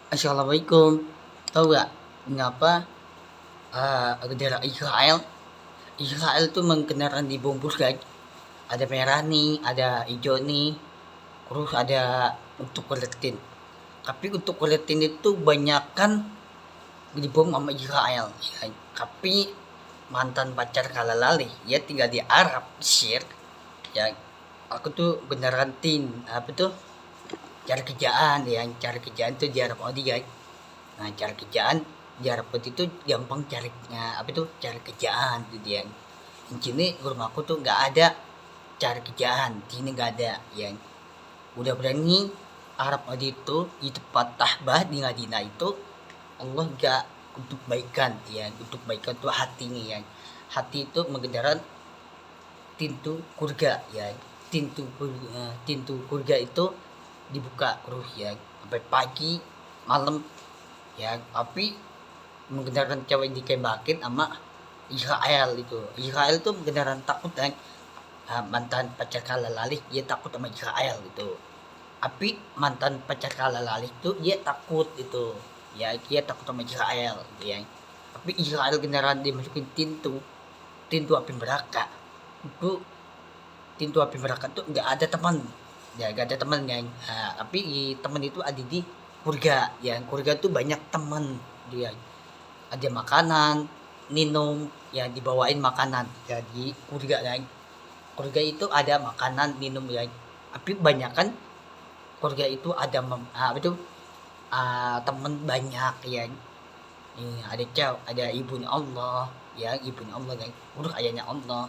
Assalamualaikum. Tahu nggak mengapa bendera Israel? Israel tuh mengendaran dibungkus guys. Ada merah nih, ada hijau nih, terus ada untuk kuletin. Tapi untuk kuletin itu banyak kan dibom sama Israel. Ya. Tapi mantan pacar kalalali, ya tinggal di Arab, Mesir. Ya, aku tuh beneran apa tuh cari kerjaan ya, cari kerjaan tuh di Arab Saudi guys. Nah, cari kerjaan di Arab Saudi itu gampang cari apa itu cari kerjaan gitu dia. Di sini rumahku tuh nggak ada cari kerjaan, di sini nggak ada ya. Udah berani Arab Saudi itu di tempat tahbah di Madinah itu Allah gak untuk baikan ya, untuk baikan tuh hatinya ya. Hati itu mengendaran pintu kurga ya, pintu kurga itu dibuka terus ya sampai pagi malam ya. Tapi mengendaran cewek ditembakin sama Israel itu. Israel tuh beneran takut kan. Mantan pacar kalalalik dia takut sama Israel gitu. Tapi mantan pacar kalalalik tuh dia takut itu. Ya dia takut sama Israel gitu ya. Tapi Israel beneran dimasukin pintu api neraka. Itu pintu api neraka tuh nggak ada teman. Ya nggak ada teman ya. Tapi teman itu ada di kurga ya. Kurga tuh banyak teman dia. Ada makanan, minum, ya dibawain makanan. Jadi kurga kan. Kurga itu ada makanan, minum ya. Tapi banyak kan kurga itu ada apa itu teman banyak ya. Ada ada ibunya Allah, ya ibunya Allah kan. Urus ayahnya Allah.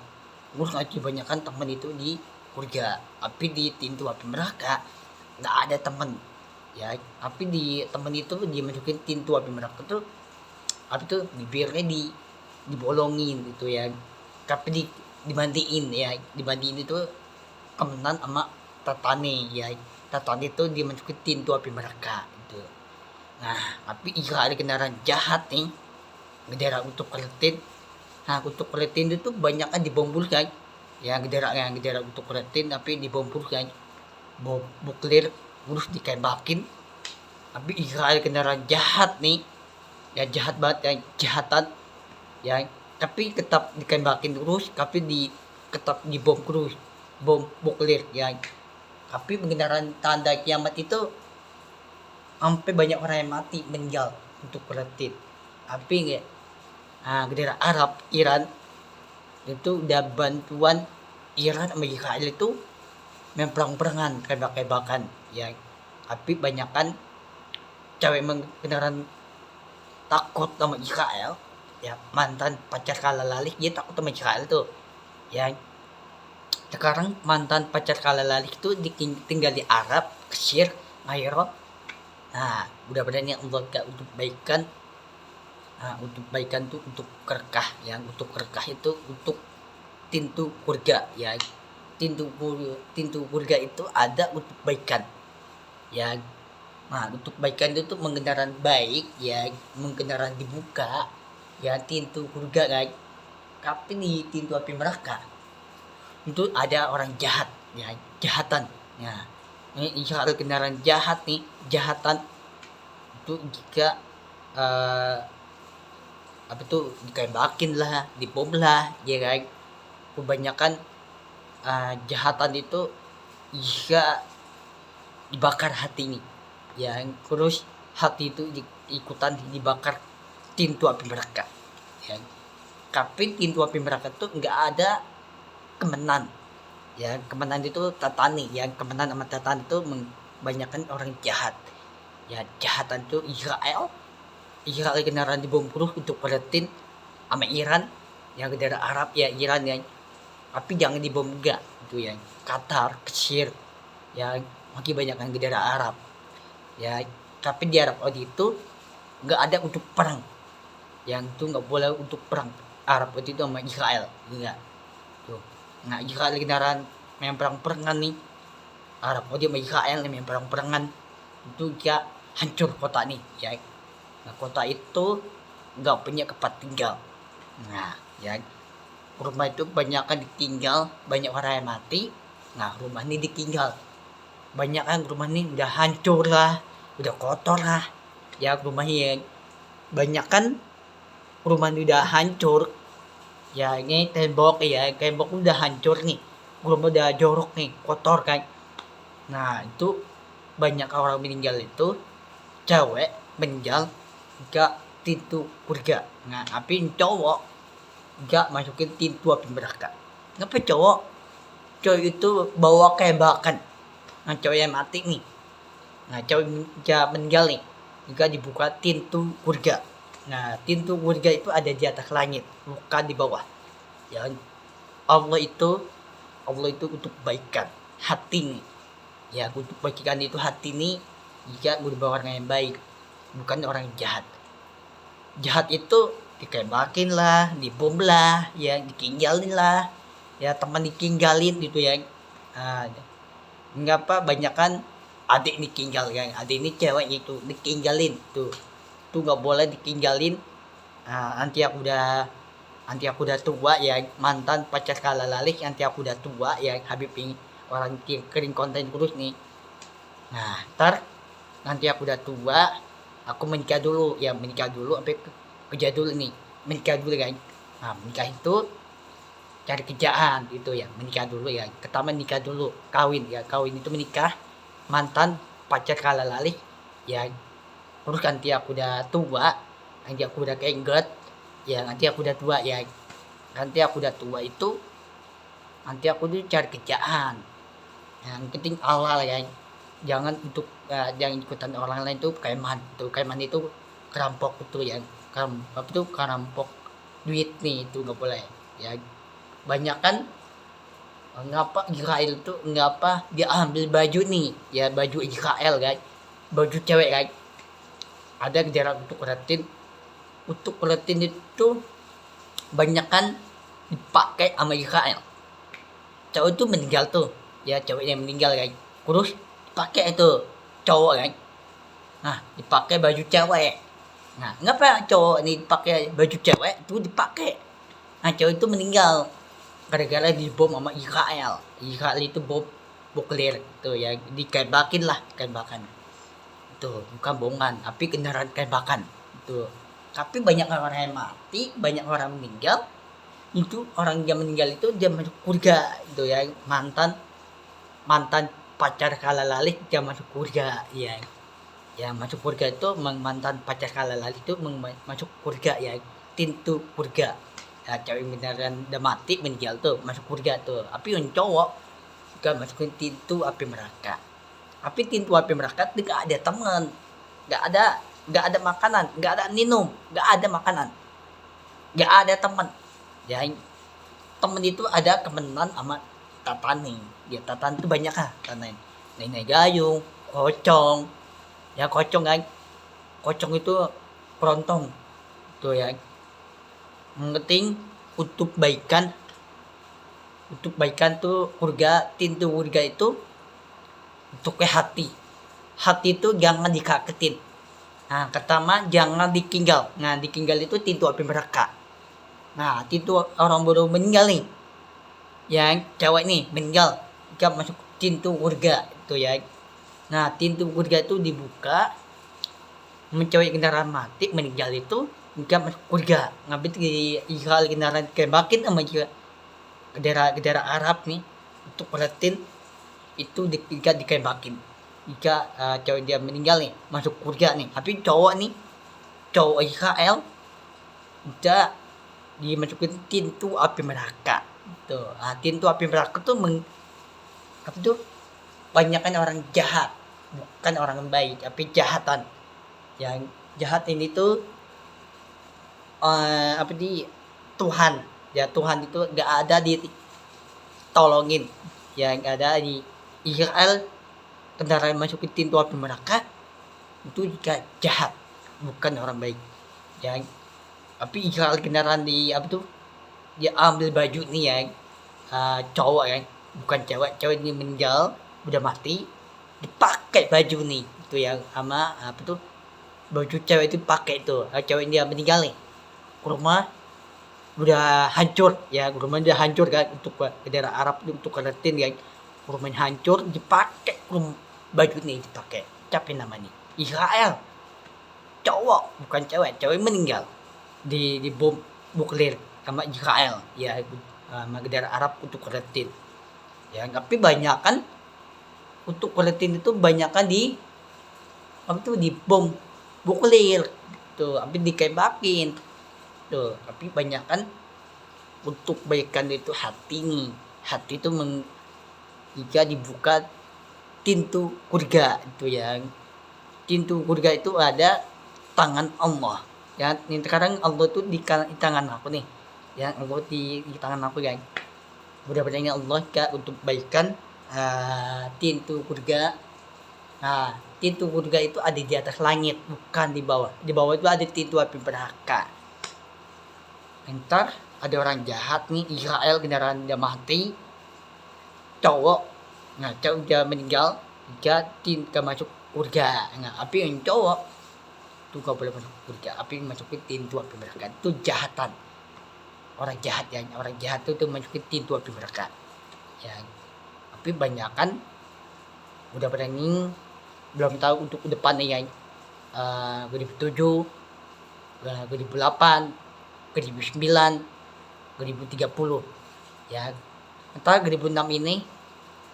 Urus aja banyak kan teman itu di kurga. Tapi di pintu api neraka nggak ada teman ya. Tapi di teman itu dimasukin pintu api neraka tuh apa tuh bibirnya dibolongin gitu ya. Tapi dimandiin ya, dimandiin itu kemenan sama tatane ya. Tatane itu dimasukin pintu api neraka gitu. Nah, tapi jika ada kendaraan jahat nih, kendaraan untuk keletin. Nah, untuk keletin itu banyak kan dibombol kan. Ya, kendaraan untuk keletin tapi dibombol kan. Bom nuklir terus ditembakin. Tapi jika ada kendaraan jahat nih, ya jahat banget ya, jahatan ya. Tapi tetap ditembakin terus, tapi tetap dibom terus, bom nuklir ya. Tapi kendaraan tanda kiamat itu sampai banyak orang yang mati meninggal untuk keletin. Tapi nggak, negara Arab Iran itu udah bantuan Iran sama Israel itu main perang-perangan tembak-tembakan ya. Tapi banyak kan cewek kendaraan takut sama Israel ya. Mantan pacar kalalalik dia takut sama Israel tuh ya. Sekarang mantan pacar kalalalik itu tinggal di Arab, Mesir, Cairo. Nah, mudah-mudahan yang Allah gak untuk baikan. Nah, untuk baikan tuh untuk kerkah ya, untuk kerkah itu untuk pintu kurga ya. Pintu kurga itu ada untuk baikan ya. Nah, untuk baikan itu mengendaran baik ya, mengendaran dibuka ya pintu kurga guys. Tapi di pintu api neraka itu ada orang jahat ya, jahatan ya. Ini insya Allah kendaraan jahat nih, jahatan itu jika apa tuh ditembakin lah, dibom lah ya kan. Kebanyakan jahatan itu jika dibakar hati nih ya. Terus hati itu ikutan dibakar pintu api neraka ya. Tapi pintu api neraka tuh nggak ada kemenan ya. Kemenan itu tatani ya, kemenan sama tatani itu kebanyakan orang jahat ya. Jahatan tuh Israel kendaraan dibom terus untuk Palestina sama Iran yang negara Arab ya, Iran ya. Tapi jangan dibom enggak itu ya. Qatar, Mesir ya, makin banyak yang negara Arab ya. Tapi di Arab Saudi itu nggak ada untuk perang, yang itu nggak boleh untuk perang Arab Saudi itu sama Israel enggak tuh. Nah, Israel kendaraan main perang-perangan nih, Arab Saudi sama Israel main perang-perangan itu ya, hancur kota nih ya. Nah, kota itu nggak punya tempat tinggal. Nah ya, rumah itu banyak kan ditinggal, banyak orang yang mati. Nah, rumah ini ditinggal, banyak kan rumah ini udah hancur lah, udah kotor lah ya rumahnya banyak kan, rumah udah hancur, ya ini tembok udah hancur nih, rumah udah jorok nih, kotor kan. Nah itu banyak orang meninggal itu cewek meninggal gak pintu surga. Nah tapi cowok gak masukin pintu api neraka. Ngapa cowok itu bawa kebakan. Nah cowok yang mati nih, nah cowok yang meninggal nih juga dibuka pintu surga. Nah pintu surga itu ada di atas langit, bukan di bawah. Ya Allah itu untuk kebaikan hati nih. Ya untuk kebaikan itu hati nih, jika berubah orang yang baik, bukan orang yang jahat. Jahat itu ditembakin lah, dibom lah, ya ditinggalin lah, ya teman ditinggalin gitu ya. Nah, ngapa banyak kan adik ditinggal kan, adik ini ceweknya itu ditinggalin tuh nggak boleh ditinggalin. Nah, nanti aku udah tua ya, mantan pacar kala lalih, nanti aku udah tua ya, Habib ini orang kering konten terus nih. Nah ntar nanti aku udah tua, aku menikah dulu sampai kerja dulu nih, menikah dulu kan. Nah menikah itu cari kerjaan gitu ya, menikah dulu ya, pertama nikah dulu, kawin itu menikah, mantan pacar kala lalih ya. Terus nanti aku udah tua, nanti aku udah kengget ya, nanti aku udah tua ya, nanti aku udah tua itu nanti aku tuh cari kerjaan yang penting halal ya, jangan untuk jangan ikutan orang lain tuh kaiman itu kerampok itu ya, kerampok duit nih, itu nggak boleh ya. Banyak kan ngapa Israel tuh ngapa dia ambil baju nih ya, baju Israel kan, baju cewek kan, ada jarak untuk kuretin itu banyak kan dipakai sama Israel. Cowok itu meninggal tuh ya, ceweknya meninggal kan, terus pakai itu cowok kan, nah dipakai baju cewek. Nah ngapa cowok ini pakai baju cewek itu dipakai, nah cowok itu meninggal gara-gara dibom sama Israel itu bom nuklir tuh ya, dikebakan itu bukan boman tapi kendaraan kebakan itu. Tapi banyak orang yang mati, banyak orang meninggal, itu orang yang meninggal itu dia masuk surga itu ya, mantan pacar kala lalih dia masuk surga ya. Ya masuk surga itu mantan pacar kala lalih itu masuk surga ya, pintu surga ya. Cewek beneran udah mati meninggal tuh masuk surga tuh. Tapi yang cowok juga masukin pintu api neraka. Tapi pintu api neraka tidak ada teman, nggak ada makanan, nggak ada minum, nggak ada makanan, nggak ada teman ya. Temen itu ada kemenan sama tatani ya, tatan itu banyak lah, tatan nenek gayung, kocong ya, kocong kan, kocong itu kerontong tuh ya. Yang penting untuk baikan tuh surga, pintu surga itu untuk ke hati itu jangan dikagetin. Nah pertama jangan ditinggal, nah ditinggal itu pintu api neraka. Nah itu orang baru meninggal nih, yang cewek nih meninggal gak masuk pintu surga itu ya. Nah pintu surga itu dibuka, mencewek kendaraan mati meninggal itu gak masuk surga. Ngabit di hal kendaraan kebakin sama juga daerah Arab nih, untuk perhatiin itu jika dikebakin, jika cewek dia meninggal nih masuk surga nih. Tapi cowok Israel udah dimasukin pintu api neraka tuh. Nah, pintu api neraka tuh apa tuh, banyak kan orang jahat, bukan orang baik tapi jahatan. Yang jahat ini tuh Tuhan ya, Tuhan itu gak ada ditolongin ya, gak ada di Israel. Kendaraan masukin pintu api neraka itu juga jahat, bukan orang baik ya. Tapi Israel kendaraan dia ambil baju nih ya, cowok ya, bukan cewek ini meninggal udah mati, dipakai baju nih itu ya, sama baju cewek itu pakai itu. Cewek dia meninggal nih, rumah udah hancur ya, rumah udah hancur kan, untuk daerah Arab untuk Palestina ya, rumahnya hancur dipakai baju nih, dipakai capek namanya Israel. cowok bukan cewek meninggal di bom nuklir sama Israel ya, sama negara Arab untuk Palestina ya. Tapi banyak kan untuk Palestina itu banyak kan di apa tuh di bom nuklir tuh, tapi dikebakin tuh. Tapi banyak kan untuk kebaikan itu hati nih, hati itu jika dibuka pintu surga itu ya. Pintu surga itu ada tangan Allah ya. Ini sekarang Allah tuh di tangan aku nih ya, Allah di tangan aku ya. Mudah-mudahan Allah kak untuk kebaikan pintu surga. Nah, pintu surga itu ada di atas langit, bukan di bawah. Di bawah itu ada pintu api neraka. Ntar ada orang jahat nih, Israel kendaraan dia mati, cowok, nah cowok dia meninggal, dia tidak masuk surga. Nah, tapi yang cowok tuh gak boleh masuk surga, tapi masukin pintu api neraka. Itu jahatan orang jahat ya, orang jahat itu masukin pintu api neraka ya. Tapi banyak kan udah berani belum tahu untuk depannya ya, 2007, 2008, 2009, 2030 ya. Entah 2006 ini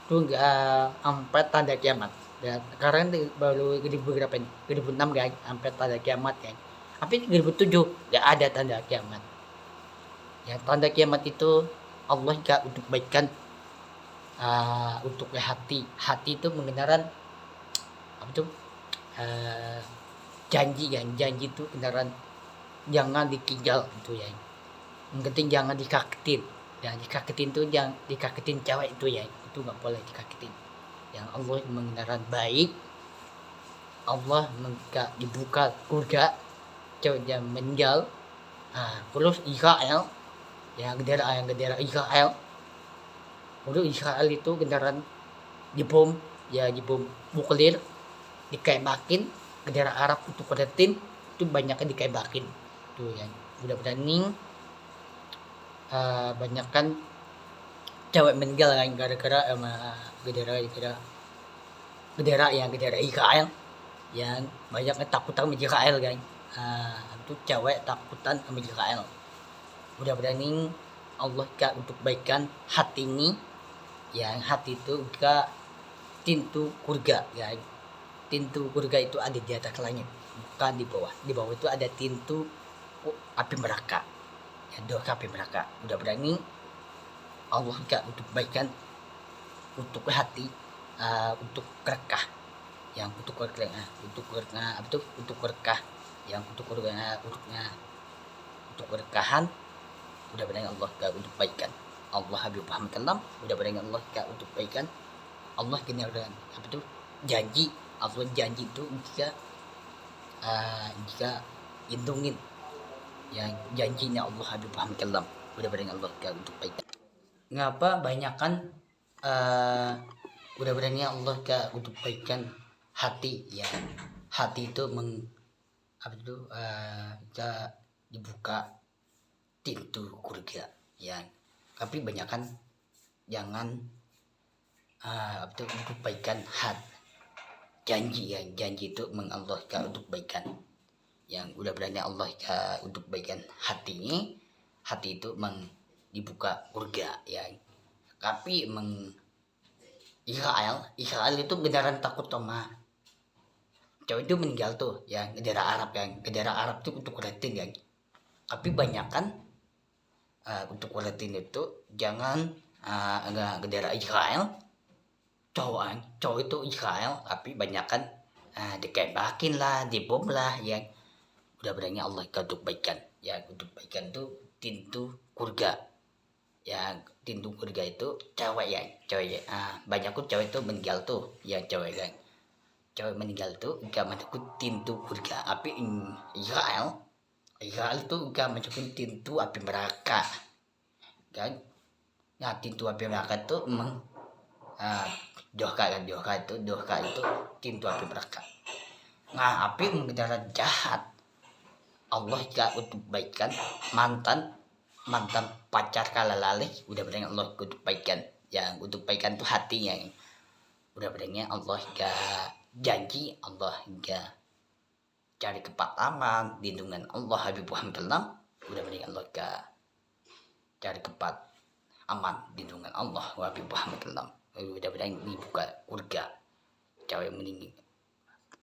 tuh nggak sampai tanda kiamat dan sekarang baru 2000 berapa ini, 2006 guys sampai tanda kiamat kan. Tapi 2007 nggak ada tanda kiamat ya. Tanda kiamat itu Allah gak untuk baikkan untuk hati itu mengendaran apa tuh janji kan. Janji itu kendaraan jangan ditinggal itu ya. Yang penting jangan dikagetin. Yang dikagetin tuh jangan dikagetin cewek itu ya. Itu nggak boleh dikagetin. Yang Allah mengendaran baik, Allah dibuka surga, cewek yang meninggal. Terus Israel yang gedera Israel. Udah Israel itu kendaraan dibom ya, dibom nuklir, dikebakin negara Arab untuk Palestina itu banyaknya dikebakin tuh ya. Mudah-mudahan nih banyak kan cewek meninggal kan gara-gara sama gedera Israel yang banyak takutan sama Israel kan. Itu cewek takutan sama Israel. Mudah-mudahan nih Allah untuk baikan hati ini yang hati itu juga pintu surga ya. Pintu surga itu ada di atas langit, bukan di bawah. Di bawah itu ada pintu api neraka ya, dosa api neraka. Mudah-mudahan ini Allah gak untuk baikan untuk hati, untuk kerekah yang untuk kerekah untuk kerekah yang untuk kerekahan. Mudah-mudahan Allah gak untuk baikan. Allah Habib Muhammad Kalam, mudah-mudahan Allah gak untuk baikan. Allah kena apa tuh janji, Allah janji itu jika lindungin yang janjinya Allah Habib Muhammad Kalam, mudah-mudahan Allah gak untuk baikan. Ngapa banyak kan mudah-mudahan Allah gak untuk baikan hati ya. Hati itu apa itu dibuka pintu surga ya. Tapi banyak kan jangan untuk baikan janji ya. Janji itu Allah untuk baikan yang udah berani Allah untuk baikan hatinya. Hati itu dibuka surga ya. Tapi Israel itu beneran takut sama cowok itu meninggal tuh ya, negara Arab ya. Negara Arab tuh untuk Palestina ya. Tapi banyak kan untuk Palestina itu jangan negara Israel, cowok itu Israel, tapi banyak kan dikebakin lah, dibom lah ya. Udah berani Allah untuk baikan ya. Untuk baikan tuh pintu surga ya. Pintu surga itu cewek ya, banyak tuh cewek itu meninggal tuh ya, cewek kan. Cewek meninggal tuh gak masuk pintu surga. Tapi Israel itu gak masukin pintu api neraka kan. Nah, pintu api neraka itu doka itu pintu api neraka. Nah, api mengendaran jahat Allah gak untuk baikan mantan pacar kalalalik. Udah benar Allah untuk baikan yang untuk baikan tuh hatinya. Udah benar Allah gak janji, Allah gak cari tempat aman, lindungan Allah Habib Muhammad SAW, udah mendingan lo cari tempat aman, lindungan Allah Habib Muhammad SAW, udah mendingan dibuka urga cewek meninggi